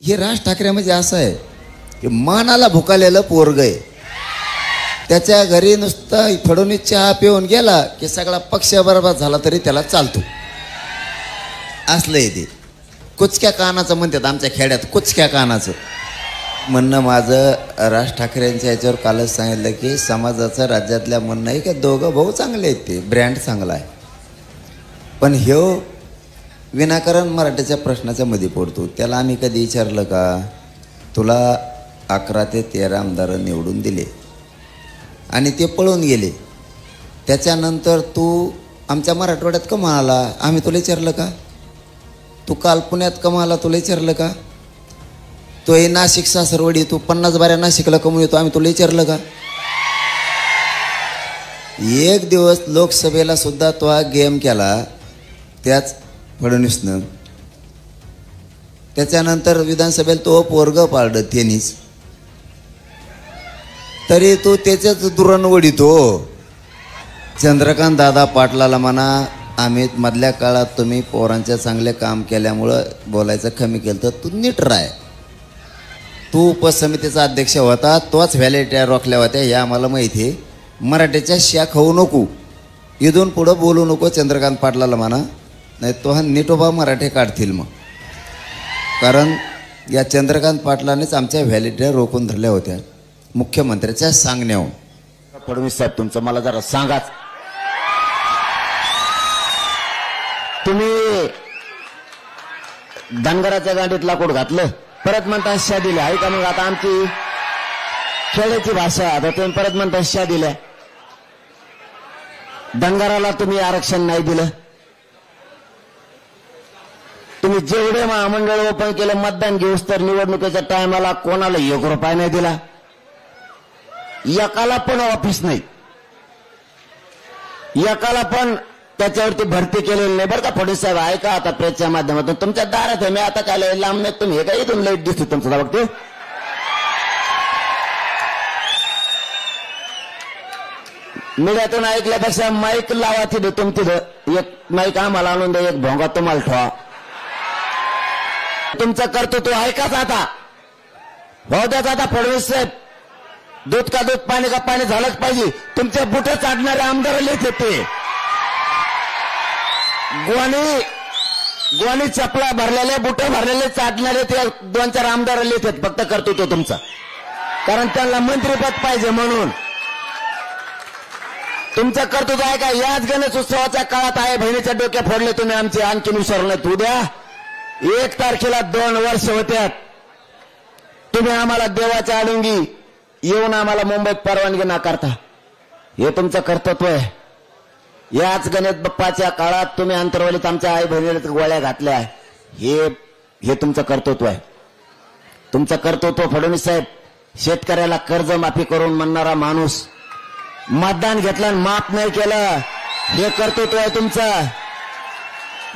हे राज ठाकरे म्हणजे असं आहे की मनाला भुकालेलं पोरग आहे. त्याच्या घरी नुसतं फडणवीस चहा पिऊन गेला की सगळा पक्ष बरोबर झाला तरी त्याला चालतो. असलंय ते. कुचक्या कानाचं म्हणतात आमच्या खेड्यात, कुचक्या कानाचं. म्हणणं माझं राज ठाकरेंच्या याच्यावर कालच सांगितलं की समाजाचं राज्यातल्या म्हणणं आहे की दोघं भाऊ चांगले आहेत, ते ब्रँड चांगला आहे. पण ह्यो विनाकारण मराठीच्या प्रश्नाच्या मध्ये पडतो. त्याला आम्ही कधी विचारलं का तुला 11 ते 13 आमदार निवडून दिले आणि ते पळून गेले, त्याच्यानंतर तू आमच्या मराठवाड्यात का म्हणाला? आम्ही तुला विचारलं का? तू काल पुण्यात का म्हणाला? तुला विचारलं का? तो हे नाशिक सासरवडी तू 50 बाऱ्या नाशिकला कमवून येतो, आम्ही तुला विचारलं का? एक दिवस लोकसभेला सुद्धा तो हा गेम केला त्याच फडणवीसनं. त्याच्यानंतर विधानसभेला तो पोरग पाळलं त्यांनीच, तरी तो त्याच्याच दुरण वडितो. चंद्रकांत दादा पाटलाला म्हणा आम्ही मधल्या काळात तुम्ही पोरांच्या चांगले काम केल्यामुळं बोलायचं कमी केलं, तर तू नीट राह. तू उपसमितीचा अध्यक्ष होता, तोच व्हॅलिट्या रोखल्या होत्या हे आम्हाला माहिती आहे. मराठीच्या शा खाऊ नको, इथून पुढं बोलू नको चंद्रकांत पाटलाला म्हणा, नाही तो हा निटोबा मराठे काढतील मग. कारण या चंद्रकांत पाटलानेच आमच्या व्हॅलिट्या रोखून धरल्या होत्या मुख्यमंत्र्याच्या सांगण्यावर. फडणवीस साहेब तुमचं मला जरा सांगाच, तुम्ही धनगराच्या गाडीत लाकूड घातलं, परत म्हणता शा दिल्या आहे का? मग आता आमची खेड्याची भाषा, आता तुम्ही परत म्हणता शा दिल्या. धनगराला तुम्ही आरक्षण नाही दिलं. तुम्ही जेवढे महामंडळ ओपन केलं मतदान घेऊस तर निवडणुकीच्या टायमाला कोणाला 1 रुपया नाही दिला, एकाला पण ऑफिस नाही, एकाला पण त्याच्यावरती भरती केलेली नाही. बरं का फडणवीस साहेब, ऐका आता प्रेसच्या माध्यमातून तुमच्या दारात आहे मी आता काय लांब नाही, तुम्ही हे काय इथून लाईट दिसतो तुमचं बघते. मीडियातून ऐकल्यापेक्षा माईक लावा तिथं, तिथं एक माईक आम्हाला आणून द्या, एक भोंगा तुम्हाला ठेवा. तुमचं कर्तृत्व ऐकाच आता, हो द्याच आता फडणवीस साहेब. दूध का दूध, पाणी का पाणी झालंच पाहिजे. तुमचे बुट चाडणारे आमदार लिहित ते गोवानी चपला भरलेले, बुट भरलेले चाटणारे ते 2-4 आमदार लिहितात. फक्त कर्तृत्व तुमचं, कारण त्यांना मंत्रीपद पाहिजे म्हणून. तुमचं कर्तृत्व आहे का? याच गणेश उत्सवाच्या काळात आहे बहिणीच्या डोक्या फोडले तुम्ही आमचे, आणखी विसरले नाहीत. उद्या 1 तारखेला 2 वर्ष होत्यात. तुम्ही आम्हाला देवाच्या आडुंगी येऊन आम्हाला मुंबईत परवानगी नाकारता, हे तुमचं कर्तृत्व आहे. याच गणेश बाप्पाच्या काळात तुम्ही अंतरवलीत आमच्या आई बहिणीला गोळ्या घातल्या, हे तुमचं कर्तृत्व आहे. तुमचं कर्तृत्व फडणवीस साहेब, शेतकऱ्याला कर्जमाफी करून म्हणणारा माणूस, मतदान घेतलं आणि माफ नाही केलं, हे कर्तृत्व आहे तुमचं.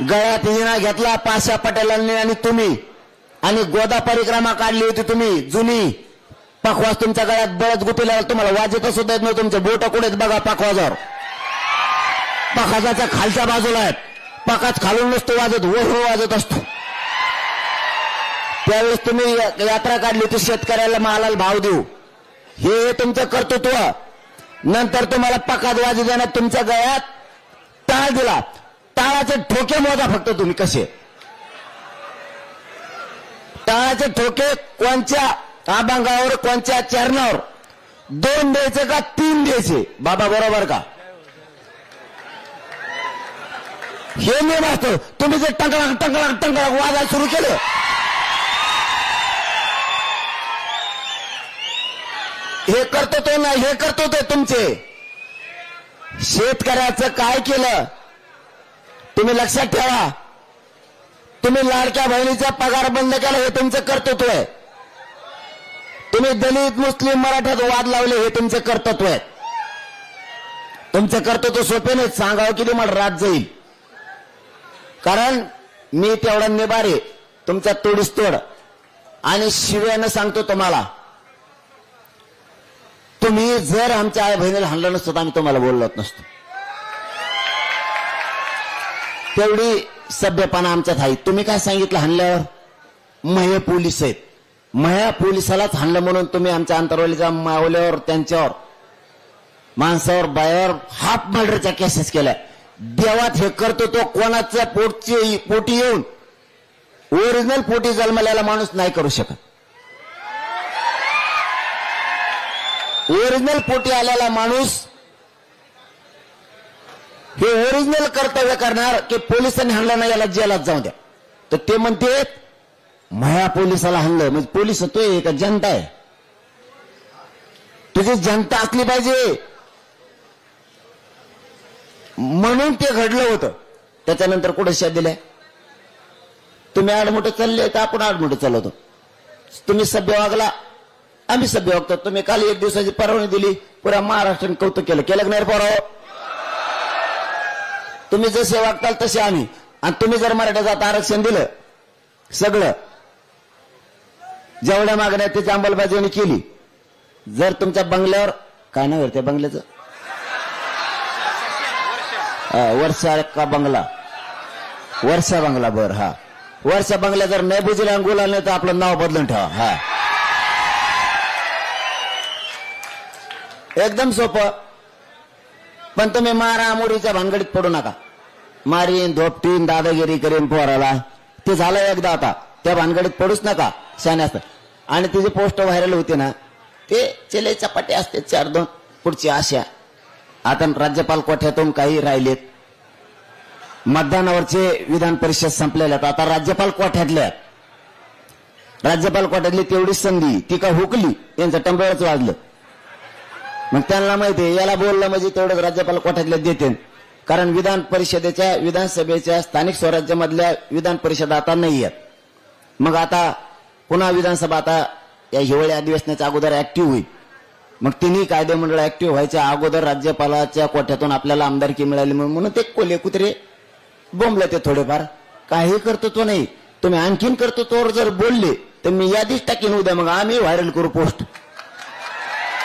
गळ्यात हिना घेतला पाशा पटेलांनी आणि तुम्ही, आणि गोदा परिक्रमा काढली होती तुम्ही जुनी. पखवाज तुमच्या गळ्यात बळच गुटीला, तुम्हाला वाजत सुद्धा येत नव्हतं. तुमचे बोट कुठेच बघा पखवाजावर, पखाजाच्या खालच्या बाजूला आहेत. पखाज खालून नसतो वाजत, वर वाजत असतो. त्यावेळेस तुम्ही यात्रा काढली होती शेतकऱ्याला मालाला भाव देऊ, हे तुमचं कर्तृत्व. नंतर तुम्हाला पखाज वाजू देण्यात तुमच्या गळ्यात टाळ दिला. टाळाचे ठोके मोजा फक्त तुम्ही कसे. टाळाचे ठोके कोणत्या अभंगावर, कोणत्या चरणावर, 2 द्यायचे का 3 द्यायचे? बाबा बरोबर का? हे नियम असतो. तुम्ही जे टंकळाक टंकळाक टंकळाक वाजायला सुरू केलं, हे कर्तृत्व नाही, हे कर्तृत्व तुमचे. शेतकऱ्याचं काय केलं तुम्ही लक्षात ठेवा. तुम्ही लाडक्या बहिणीचा पगार बंद केला, हे तुमचं कर्तृत्व आहे. तुम्ही दलित मुस्लिम मराठ्यात वाद लावले, हे तुमचं कर्तृत्व आहे. तुमचं कर्तृत्व सोपे नाही, सांगावं की तुम्हाला रात जाईल. कारण मी तेवढा निभारे तुमच्या तोडीस तोड, आणि शिव्यानं सांगतो तुम्हाला, तुम्ही जर आमच्या आई बहिणीला हाणलं नसतं तर आम्ही तुम्हाला बोललो नसतो. तेवढी सभ्यपणा आमच्यात आहे. तुम्ही काय सांगितलं हाणल्यावर? महे पोलीस आहेत. मह्या पोलिसालाच हाणलं म्हणून तुम्ही आमच्या अंतरवलीच्या मावल्यावर, त्यांच्यावर, माणसावर, बायावर हाफ मर्डरच्या केसेस केल्या. देवात हे करतो तो कोणाच्या पोटी येऊन ओरिजिनल पोटी जन्मलेला माणूस नाही करू शकत. ओरिजिनल पोटी आलेला माणूस हे ओरिजिनल कर्तव्य करणार की पोलिसांनी हाणलं नाही याला जेलात जाऊ द्या. तर ते म्हणते मह्या पोलिसाला हाणलं म्हणजे पोलीस होतोय का जनता आहे? तुझी जनता असली पाहिजे म्हणून ते घडलं होतं. त्याच्यानंतर कुठे शा दिल्या? तुम्ही आडमुठे चालले तर आपण आडमुठे चालवतो. तुम्ही सभ्य वागला, आम्ही सभ्य वागतो. तुम्ही काल 1 दिवसाची परवानगी दिली, पुऱ्या महाराष्ट्राने कौतुक केलं. केलं नाही पोराव? तुम्ही जसे वागताल तसे आम्ही. आणि तुम्ही जर मराठ्याचं आरक्षण दिलं, सगळं जेवढ्या मागण्या त्याची अंमलबजावणी केली, जर तुमच्या बंगल्यावर, काय नाव त्या बंगल्याचं, वर्षा का बंगला, वर्षा बंगला, बर, हा वर्षा बंगला जर नाही बुजीला गुलाल नाही तर आपलं नाव बदलून ठेवा. हा एकदम सोपं. पण तुम्ही मारा मोडीच्या भानगडीत पडू नका. मारीन, धोपटीन, दादागिरी करीन पोराला, ते झालं एकदा. आता त्या भानगडीत पडूच नका, शाने असतं. आणि तिची पोस्ट व्हायरल होते ना, ते चेले चपाटे असते 4-2 पुढची आशा. आता राज्यपाल कोठ्यातून काही राहिलेत. मतदानावरचे विधान परिषद संपलेल्या, आता राज्यपाल कोठ्यातल्या, राज्यपाल कोठ्यातली तेवढी संधी ती का हुकली, यांचं टंबळच वाजलं. मग त्यांना माहितीये याला बोललं म्हणजे तेवढंच राज्यपाल कोठ्यातल्या देते. कारण विधान परिषदेच्या, विधानसभेच्या, स्थानिक स्वराज्यामधल्या विधान परिषद आता नाही आहेत. मग आता पुन्हा विधानसभा आता या हिवाळी अधिवेशनाच्या अगोदर ऍक्टिव्ह होईल. मग तिन्ही कायदेमंडळ ऍक्टिव्ह व्हायच्या अगोदर राज्यपालाच्या कोठ्यातून आपल्याला आमदारकी मिळाली म्हणून ते कोले कुत्रे बोंबले ते थोडेफार. काही कर्तृत्व नाही. तुम्ही आणखीन कर्तृत्वावर जर बोलले तर मी यादीच टाकीन उद्या, मग आम्ही व्हायरल करू पोस्ट.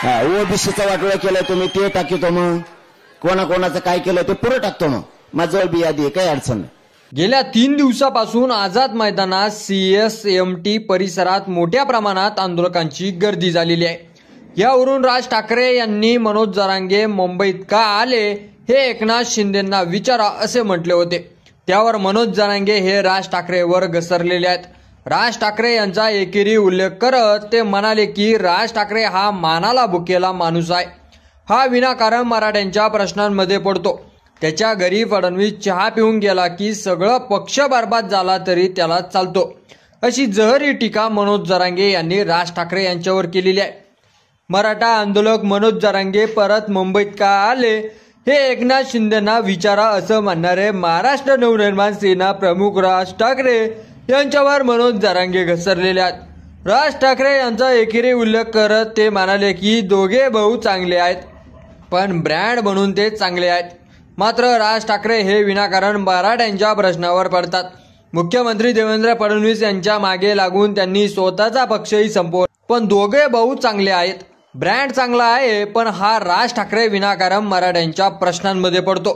हा ओबीसीचा वाटोळा केलं तुम्ही ते टाकीतो, मग कोणाकोणाचं काय केलं ते पुरं टाकतो. मग माझं बी यादी आहे, काही अडचण नाही. गेल्या 3 दिवसापासून आझाद मैदानात CSMT परिसरात मोठ्या प्रमाणात आंदोलकांची गर्दी झालेली आहे. यावरून राज ठाकरे यांनी मनोज जरांगे मुंबईत का आले हे एकनाथ शिंदेंना विचारा असे म्हटले होते. त्यावर मनोज जरांगे हे राज ठाकरेवर घसरलेले आहेत. राज ठाकरे यांचा एकेरी उल्लेख करत ते म्हणाले की राज ठाकरे हा मानाला भुकेला माणूस आहे. हा विनाकारण मराठ्यांच्या प्रश्नांमध्ये पडतो. त्याच्या घरी फडणवीस चहा पिऊन गेला की सगळं पक्ष बरबाद झाला तरी त्याला चालतो, अशी जहरी टीका मनोज जरांगे यांनी राज ठाकरे यांच्यावर केलेली आहे. मराठा आंदोलक मनोज जरांगे परत मुंबईत का आले हे एकनाथ शिंदेंना विचारा असं म्हणणारे महाराष्ट्र नवनिर्माण सेना प्रमुख राज ठाकरे यांच्यावर मनोज जरांगे घसरलेले आहेत. राज ठाकरे यांचा एकेरी उल्लेख करत ते म्हणाले की दोघे भाऊ चांगले आहेत, पण ब्रँड म्हणून ते चांगले आहेत. मात्र राज ठाकरे हे विनाकारण मराठ्यांच्या प्रश्नावर पडतात. मुख्यमंत्री देवेंद्र फडणवीस यांच्या मागे लागून त्यांनी स्वतःचा पक्षही संपवला. पण दोघे भाऊ चांगले आहेत, ब्रँड चांगला आहे, पण हा राज ठाकरे विनाकारण मराठ्यांच्या प्रश्नांमध्ये पडतो.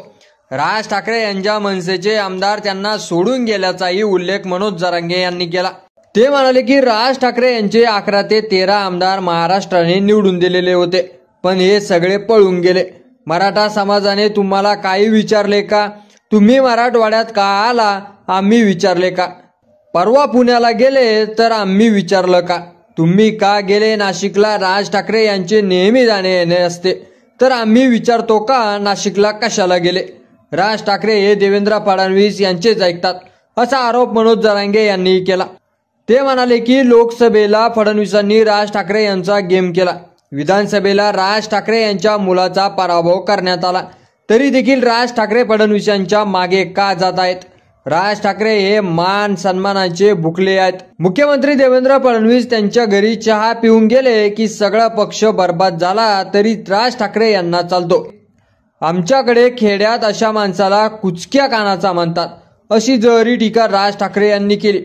राज ठाकरे यांच्या मनसेचे आमदार त्यांना सोडून गेल्याचाही उल्लेख मनोज जरांगे यांनी केला. ते म्हणाले की राज ठाकरे यांचे 11 ते 13 आमदार महाराष्ट्राने निवडून दिलेले होते, पण हे सगळे पळून गेले. मराठा समाजाने तुम्हाला काही विचारले का? तुम्ही मराठवाड्यात का आला आम्ही विचारले का? परवा पुण्याला गेले तर आम्ही विचारलं का? तुम्ही का गेले नाशिकला? राज ठाकरे यांचे नेहमी जाणे येणे असते, तर आम्ही विचारतो का नाशिकला कशाला गेले? राज ठाकरे हे देवेंद्र फडणवीस यांचेच ऐकतात, असा आरोप मनोज जरांगे यांनी केला. ते म्हणाले की लोकसभेला फडणवीसांनी राज ठाकरे यांचा गेम केला, विधानसभेला राज ठाकरे यांच्या मुलाचा पराभव करण्यात आला, तरी देखील राज ठाकरे फडणवीसांच्या मागे का जात आहेत? राज ठाकरे हे मान सन्मानाचे भुकले आहेत. मुख्यमंत्री देवेंद्र फडणवीस त्यांच्या घरी चहा पिऊन गेले की सगळा पक्ष बरबाद झाला तरी राज ठाकरे यांना चालतो. आमच्याकडे खेड्यात अशा माणसाला कुचक्या कानाचा म्हणतात, अशी जहरी टीका राज ठाकरे यांनी केली.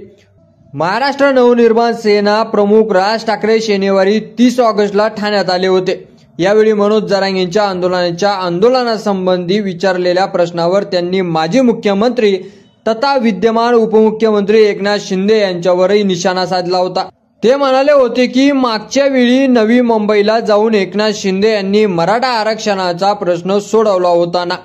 महाराष्ट्र नवनिर्माण सेना प्रमुख राज ठाकरे शनिवारी 30 ऑगस्टला ठाण्यात आले होते. यावेळी मनोज जरांगेंच्या आंदोलनासंबंधी विचारलेल्या प्रश्नावर त्यांनी माजी मुख्यमंत्री तथा विद्यमान उपमुख्यमंत्री एकनाथ शिंदे यांच्यावरही निशाणा साधला होता। ते म्हणाले होते की मागच्या वेळी नवी मुंबईला जाऊन एकनाथ शिंदे यांनी मराठा आरक्षणाचा प्रश्न सोडवला होता ना,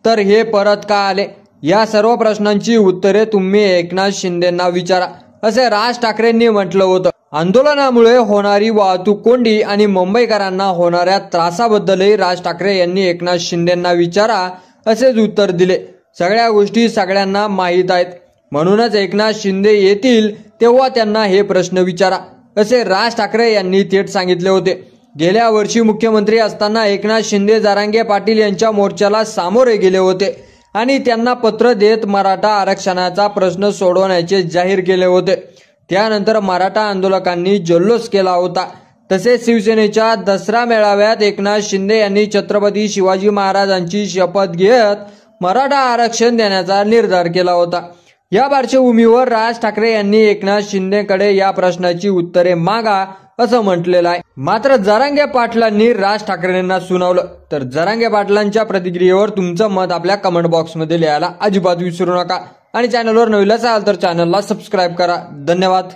तर हे परत का आले? या सर्व प्रश्नांची उत्तरे तुम्ही एकनाथ शिंदेंना विचारा, असे राज ठाकरेंनी म्हटलं होतं। आंदोलनामुळे होणारी वाहतूक कोंडी आणि मुंबईकरांना होणाऱ्या त्रासाबद्दलही राज ठाकरे यांनी एकनाथ शिंदेंना विचारा असेच उत्तर दिले। सगळ्या गोष्टी सगळ्यांना माहीत आहेत, म्हणूनच एकनाथ शिंदे येतील तेव्हा त्यांना हे प्रश्न विचारा, असे राज ठाकरे यांनी थेट सांगितले होते। गेल्या वर्षी मुख्यमंत्री असताना एकनाथ शिंदे जरांगे पाटील यांच्या मोर्चाला सामोरे गेले होते आणि त्यांना पत्र देत मराठा आरक्षणाचा प्रश्न सोडवण्याचे जाहीर केले होते। त्यानंतर मराठा आंदोलकांनी जल्लोष केला होता। तसेच शिवसेनेच्या दसरा मेळाव्यात एकनाथ शिंदे यांनी छत्रपती शिवाजी महाराजांची शपथ घेत मराठा आरक्षण देण्याचा निर्धार केला होता। या पार्श्वभूमीवर राज ठाकरे यांनी एकनाथ शिंदेकडे या प्रश्नाची उत्तरे मागा असं म्हटलेलं आहे। मात्र जरांगे पाटलांनी राज ठाकरेंना सुनावलं। तर जरांगे पाटलांच्या प्रतिक्रियेवर तुमचं मत आपल्या कमेंट बॉक्समध्ये लिहायला अजिबात विसरू नका आणि चॅनलवर नवीन असाल तर चॅनलला सबस्क्राईब करा। धन्यवाद।